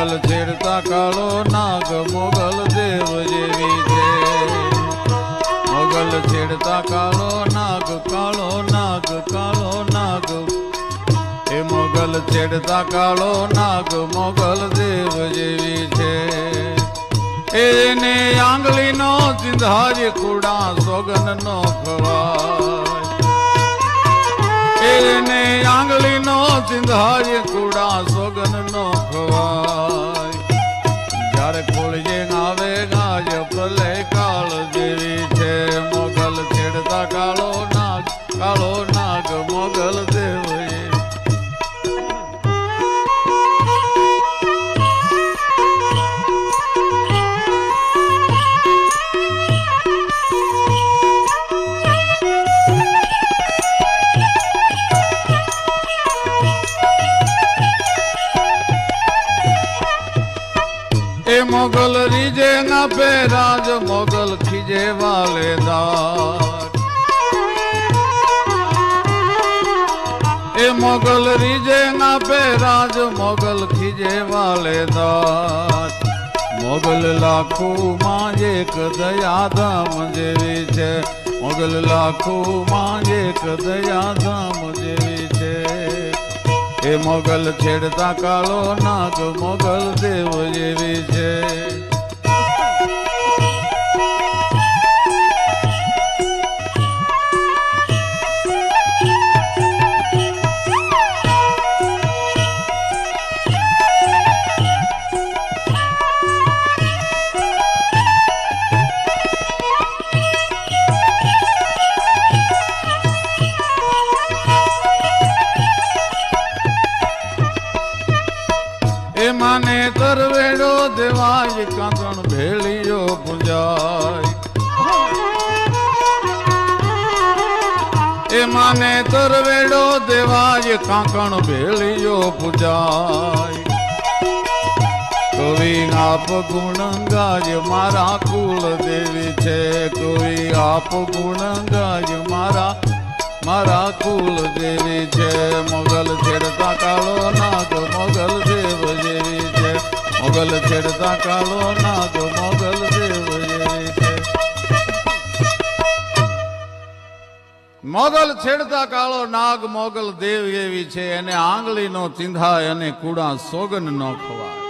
મોગલ છેડતા કાળો નાગ મોગલ દેવ જેવી છે મોગલ છેડતા કાળો નાગ કાળો નાગ કાળો નાગ એ મોગલ છેડતા કાળો નાગ મોગલ દેવ જેવી છે એને આંગળી નો ચિંધારી કુડા સોગન નો ખવાય એને આંગળી નો ચિંધારી કુડા સોગન નો ખવાય જ્યારે ખોળજે આવે ગાજ પ્રલય કાળ જેવી છે મોગલ છેડતા કાળો નાગ મોગલ દેવ मोगल रीजे ना पे राज मोगल खीजे वाले दार ए मोगल रीजे ना पे राज मोगल खीजे वाले दार मोगल लाखों मां एक दया धाम जेवी छे मोगल लाखों मां एक दया धाम जेवी छे એ મોગલ છેડતા કાળો નાગ મોગલ દેવ જેવી છે माने तरवेड़ो देवाय कांकण भेलियो पूजाय ए माने तरवेड़ो देवाय कांकण भेलियो पूजाय कोई आप गुण गाय मारा कुल देवी छे कोई आप गुण गाय मारा कुल देवी छे मोगल छेड़ता कालो नाग मोगल देव जेवी छे मोगल छेड़ता कालो नाग मोगल देव जेवी छे मोगल छेड़ता कालो नाग मोगल देव जेवी छे एने आंगली नो चिंधाय अने कूड़ा सोगन नो खवाय